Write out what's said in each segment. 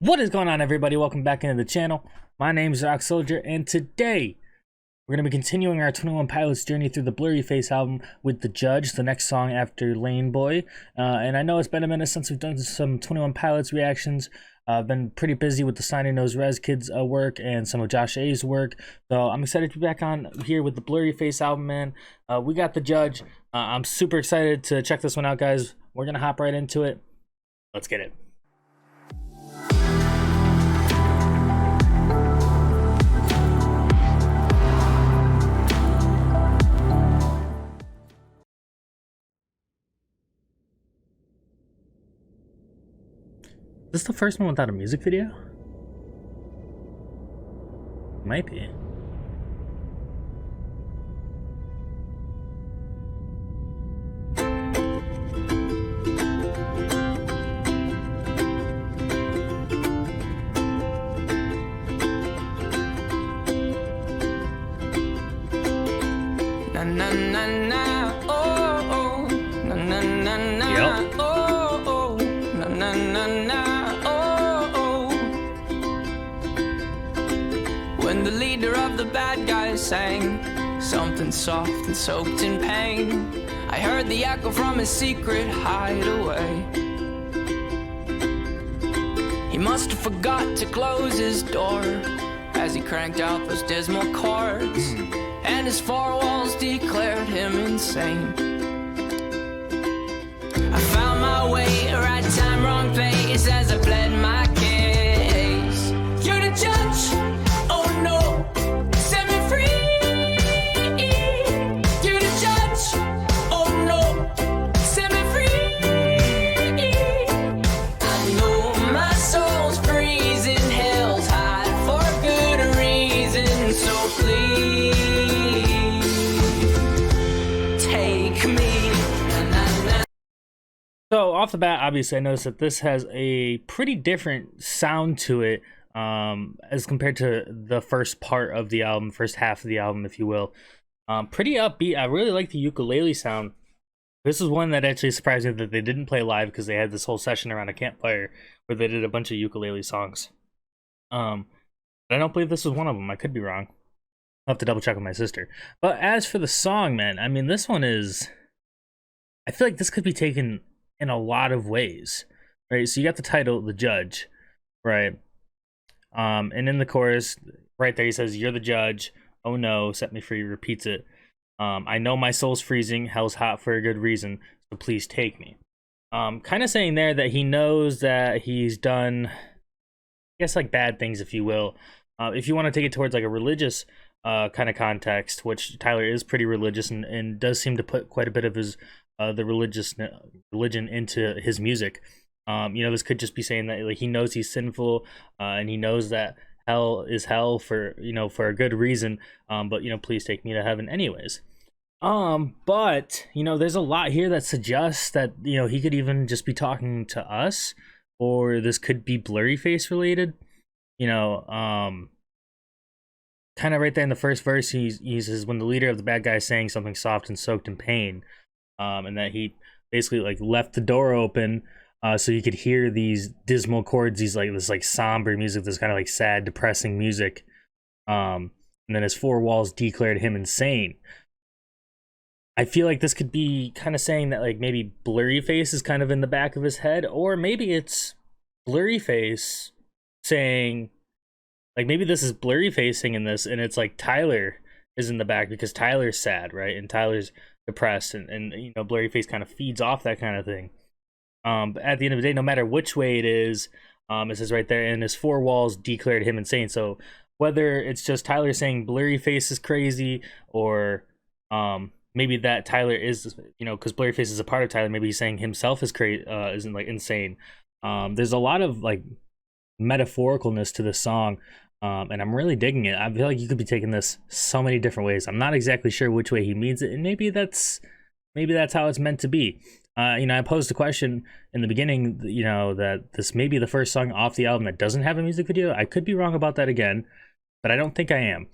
What is going on, everybody? Welcome back into the channel. My name is Rock Soldier, and today we're going to be continuing our 21 Pilots journey through the Blurryface album with The Judge, the next song after Lane Boy. And I know it's been a minute since we've done some 21 Pilots reactions. I've been pretty busy with the Signing Those Res Kids work and some of Josh A's work. So I'm excited to be back on here with the Blurryface album, man. We got The Judge. I'm super excited to check this one out, guys. We're going to hop right into it. Let's get it. Is this the first one without a music video? Might be. Na na na na, oh oh, na na na na, Yep. oh oh, na na na na, oh oh. When the leader of the bad guys sang something soft and soaked in pain, I heard the echo from his secret hideaway. He must have forgot to close his door as he cranked out those dismal chords, and his four walls declared him insane. I found my way, right time, wrong place, as I pled my case. You're the judge, oh no, set me free. You're the judge, oh no, set me free. I know my soul's freezing, hell's hot for good reason, so please take me. So off the bat, obviously I noticed that this has a pretty different sound to it as compared to the first part of the album, first half of the album, if you will. Pretty upbeat. I really like the ukulele sound. This is one that actually surprised me that they didn't play live, because they had this whole session around a campfire where they did a bunch of ukulele songs. But I don't believe this was one of them. I could be wrong. I'll have to double check with my sister. But as for the song, man, I mean, this one is... I feel like this could be taken in a lot of ways, right? So you got the title, The Judge, right? And in the chorus, right there, he says, "You're the judge, oh no, set me free," repeats it. "I know my soul's freezing, hell's hot for a good reason, so please take me." Kind of saying there that he knows that he's done, I guess, like bad things, if you will. If you want to take it towards like a religious kind of context, which Tyler is pretty religious and does seem to put quite a bit of his the religion into his music. You know, this could just be saying that like he knows he's sinful, and he knows that hell is hell for, you know, for a good reason. But you know, please take me to heaven anyways. But you know, there's a lot here that suggests that, you know, he could even just be talking to us, or this could be Blurryface related. You know, kind of right there in the first verse, he says, "When the leader of the bad guy is saying something soft and soaked in pain," and that he basically like left the door open so you could hear these dismal chords, these like this like somber music, this kind of like sad, depressing music. And then his four walls declared him insane. I feel like this could be kind of saying that like maybe Blurryface is kind of in the back of his head, or maybe it's Blurryface saying, like, maybe this is Blurryface singing this, and it's like Tyler is in the back because Tyler's sad, right? And Tyler's depressed, and you know, Blurryface kind of feeds off that kind of thing. But at the end of the day, no matter which way it is, it says right there, and his four walls declared him insane. So whether it's just Tyler saying Blurryface is crazy, or maybe that Tyler is, you know, because Blurryface is a part of Tyler, maybe he's saying himself is crazy, isn't like insane. There's a lot of like metaphoricalness to this song. And I'm really digging it. I feel like you could be taking this so many different ways. I'm not exactly sure which way he means it, and maybe that's how it's meant to be. You know, I posed a question in the beginning, you know, that this may be the first song off the album that doesn't have a music video. I could be wrong about that again, but I don't think I am.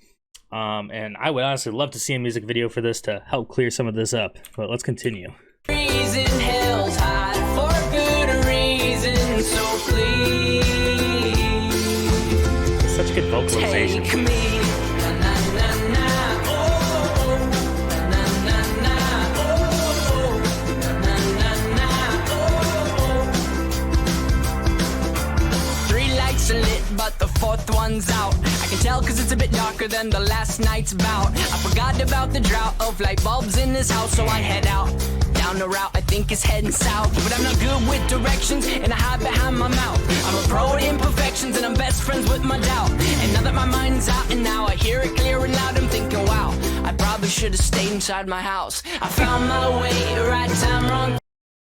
And I would honestly love to see a music video for this to help clear some of this up. But let's continue. Reason hell's hot for good reason, so please vocalization. Take me. Na, na, na, na. Oh, oh. Na, na, na. Oh, oh. Na, na, na. Oh, oh. 3 lights are lit, but the 4th one's out. I can tell cause it's a bit darker than the last night's bout. I forgot about the drought of light bulbs in this house, so I head out down the route I think is heading south. But I'm not good with directions, and I hide behind my mouth. I'm a pro at imperfections, and I'm best friends with my doubt. And now that my mind's out, and now I hear it clear and loud, I'm thinking, wow, I probably should have stayed inside my house. I found my way, right time, wrong. I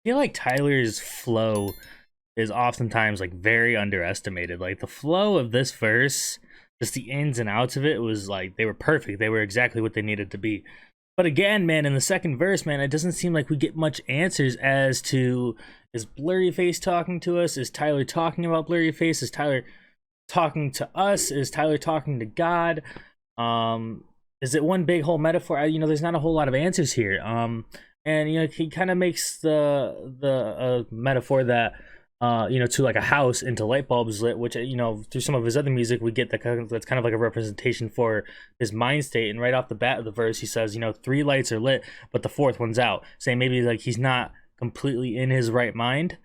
feel like Tyler's flow is oftentimes like very underestimated. Like the flow of this verse, just the ins and outs of it was like they were perfect. They were exactly what they needed to be. But again, man, in the second verse, man, it doesn't seem like we get much answers as to, is Blurryface talking to us? Is Tyler talking about Blurryface? Is Tyler talking to us? Is Tyler talking to God? Is it one big whole metaphor? You know, there's not a whole lot of answers here. And you know, he kind of makes the metaphor that you know, to like a house into light bulbs lit, which, you know, through some of his other music we get that's kind of like a representation for his mind state. And right off the bat of the verse he says, you know, 3 lights are lit but the 4th one's out, saying maybe like he's not completely in his right mind.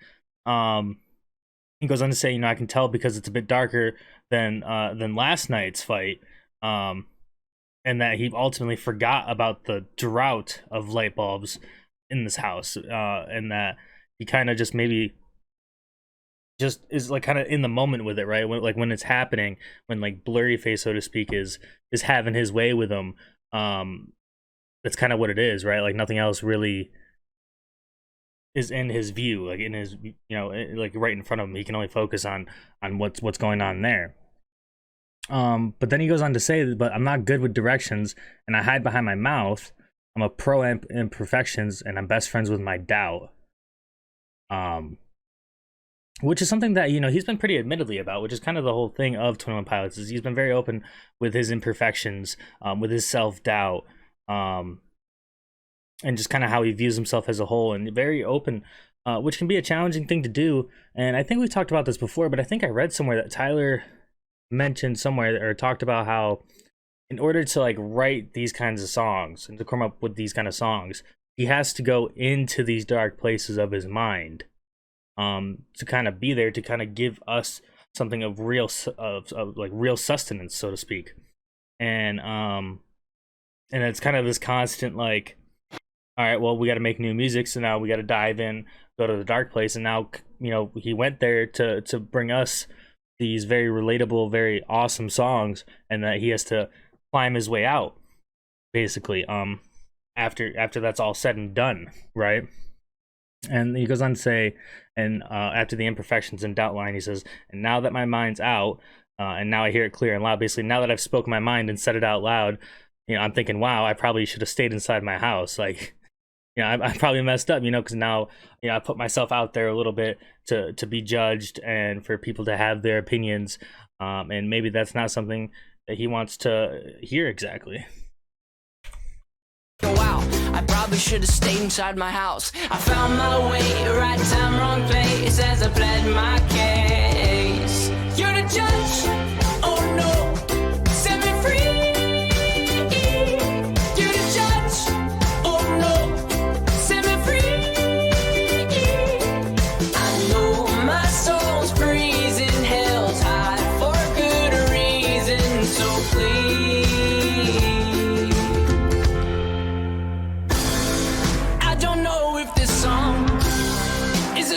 He goes on to say, you know, I can tell because it's a bit darker than last night's fight, and that he ultimately forgot about the drought of light bulbs in this house, and that he kind of just maybe just is like kind of in the moment with it, right? When it's happening, when like Blurryface, so to speak, is having his way with him. That's kind of what it is, right? Like nothing else really is in his view, like in his, you know, like right in front of him. He can only focus on what's going on there. But then he goes on to say, but I'm not good with directions, and I hide behind my mouth. I'm a pro imperfections, and I'm best friends with my doubt. Which is something that, you know, he's been pretty admittedly about, which is kind of the whole thing of 21 Pilots, is he's been very open with his imperfections, with his self-doubt, and just kind of how he views himself as a whole, and very open, which can be a challenging thing to do. And I think we talked about this before, but I think I read somewhere that Tyler mentioned somewhere, or talked about how in order to like write these kinds of songs and to come up with these kind of songs, he has to go into these dark places of his mind, to kind of be there, to kind of give us something of real sustenance, so to speak. And it's kind of this constant like, all right, well, we got to make new music, so now we got to dive in, go to the dark place. And now, you know, he went there to bring us these very relatable, very awesome songs, and that he has to climb his way out, basically, after that's all said and done, right? And he goes on to say, and after the imperfections and doubt line, he says, and now that my mind's out, and now I hear it clear and loud. Basically, now that I've spoken my mind and said it out loud, you know, I'm thinking, wow, I probably should have stayed inside my house. Like, you know, I probably messed up, you know, because now, you know, I put myself out there a little bit to be judged and for people to have their opinions. And maybe that's not something that he wants to hear exactly. Wow, I probably should have stayed inside my house. I found my way, right time, wrong place, as I pled my case. You're the judge, oh no, set me free. You're the judge, oh no, set me free. I know my soul's freezing, hell's hot for good reason, so please.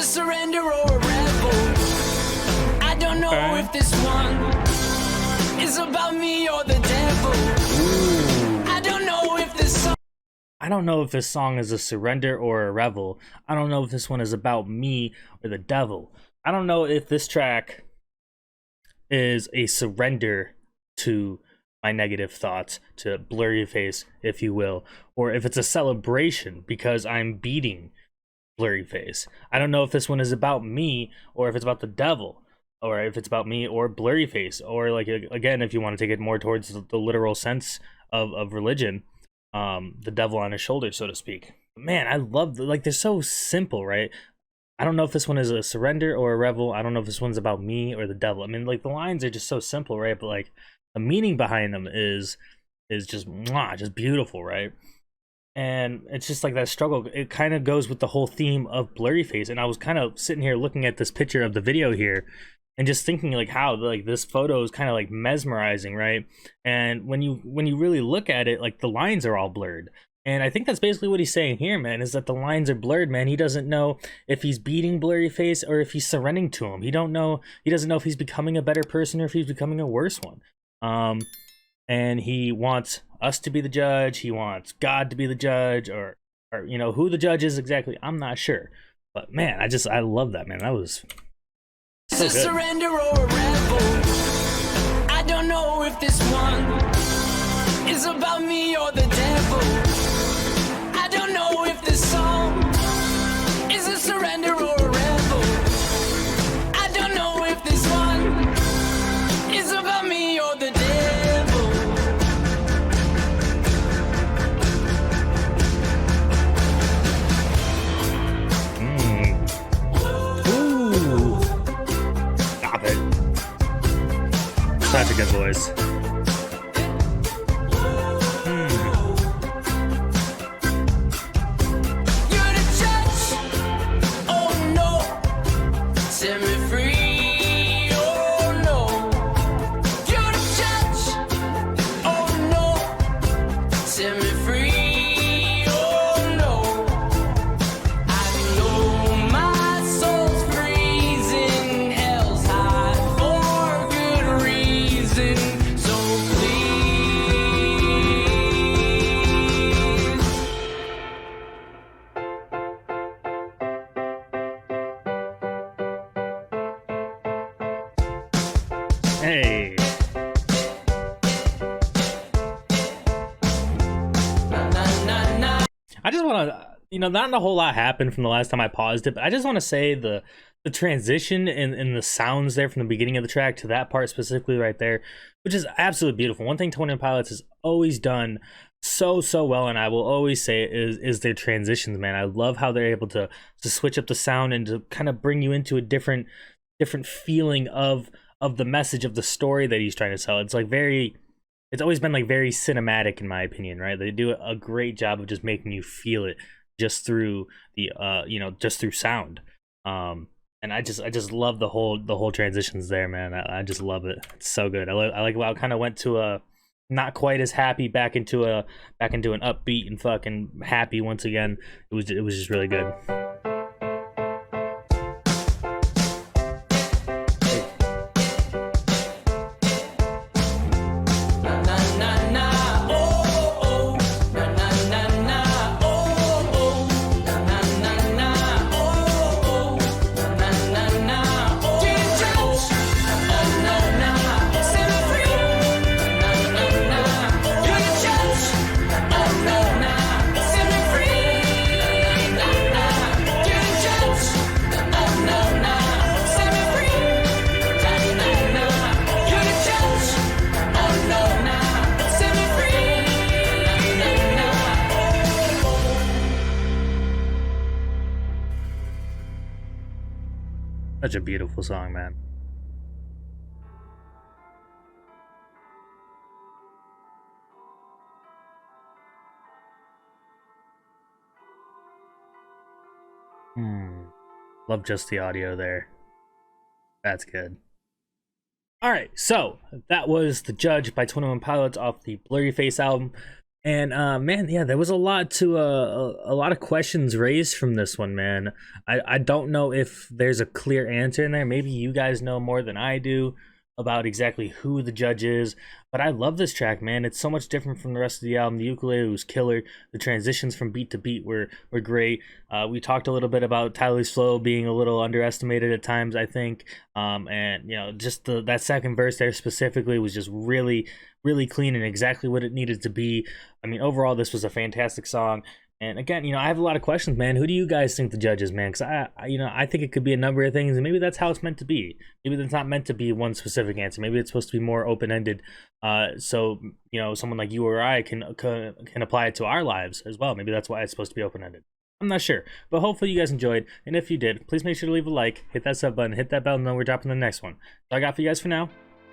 Surrender or a rebel. I don't know if this one is about me or the devil. I don't know if this song. I don't know if this song is a surrender or a revel. I don't know if this one is about me or the devil. I don't know if this track is a surrender to my negative thoughts, to Blurryface, if you will, or if it's a celebration because I'm beating Blurryface. I don't know if this one is about me or if it's about the devil, or if it's about me or Blurryface, or like, again, if you want to take it more towards the literal sense of religion, the devil on his shoulder, so to speak. Man, I love like they're so simple, right? I don't know if this one is a surrender or a revel. I don't know if this one's about me or the devil. I mean, like the lines are just so simple, right? But like the meaning behind them is just mwah, just beautiful, right? And it's just like that struggle. It kind of goes with the whole theme of Blurryface. And I was kind of sitting here looking at this picture of the video here, and just thinking like how like this photo is kind of like mesmerizing, right? And when you really look at it, like the lines are all blurred. And I think that's basically what he's saying here, man, is that the lines are blurred, man. He doesn't know if he's beating Blurryface or if he's surrendering to him. He doesn't know if he's becoming a better person or if he's becoming a worse one. And he wants us to be the judge. He wants God to be the judge, or you know, who the judge is exactly, I'm not sure. But man, I love that, man. That was so good. Surrender or a rebel. I don't know if this one is about me or the devil. I don't know if this song is a surrender or a rebel. I don't know if this one is about me or the devil. Ooh. Stop it. Such a good voice. Hey. I just want to, you know, not a whole lot happened from the last time I paused it, but I just want to say the transition and the sounds there from the beginning of the track to that part specifically right there, which is absolutely beautiful. One thing 21 Pilots has always done so well, and I will always say is their transitions, man. I love how they're able to switch up the sound and to kind of bring you into a different feeling of the message of the story that he's trying to tell. It's like it's always been like very cinematic in my opinion, right? They do a great job of just making you feel it just through the you know, just through sound. And I just love the whole transitions there, man. I just love it. It's so good. I like how it kind of went to a not quite as happy back into an upbeat and fucking happy once again. It was just really good. Such a beautiful song, man. Love just the audio there. That's good. All right, so that was The Judge by 21 Pilots off the Blurryface album. And man, yeah, there was a lot of questions raised from this one, man. I don't know if there's a clear answer in there. Maybe you guys know more than I do about exactly who the judge is, but I love this track, man. It's so much different from the rest of the album. The ukulele was killer. The transitions from beat to beat were great. We talked a little bit about Tyler's flow being a little underestimated at times, I think. And you know, just that second verse there specifically was just really clean and exactly what it needed to be. I mean, overall, this was a fantastic song. And again, you know, I have a lot of questions, man. Who do you guys think the judge is, man? Because I think it could be a number of things, and maybe that's how it's meant to be. Maybe that's not meant to be one specific answer. Maybe it's supposed to be more open-ended. So you know, someone like you or I can apply it to our lives as well. Maybe that's why it's supposed to be open-ended. I'm not sure, but hopefully you guys enjoyed. And if you did, please make sure to leave a like, hit that sub button, hit that bell, and then we're dropping the next one. So I got for you guys for now.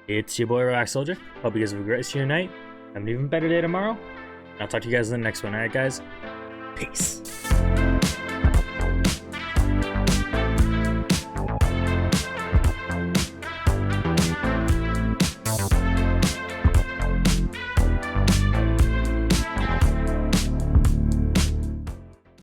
It's your boy Relax Soldier. Hope you guys have a great rest of your night. Have an even better day tomorrow. I'll talk to you guys in the next one. Alright guys? Peace.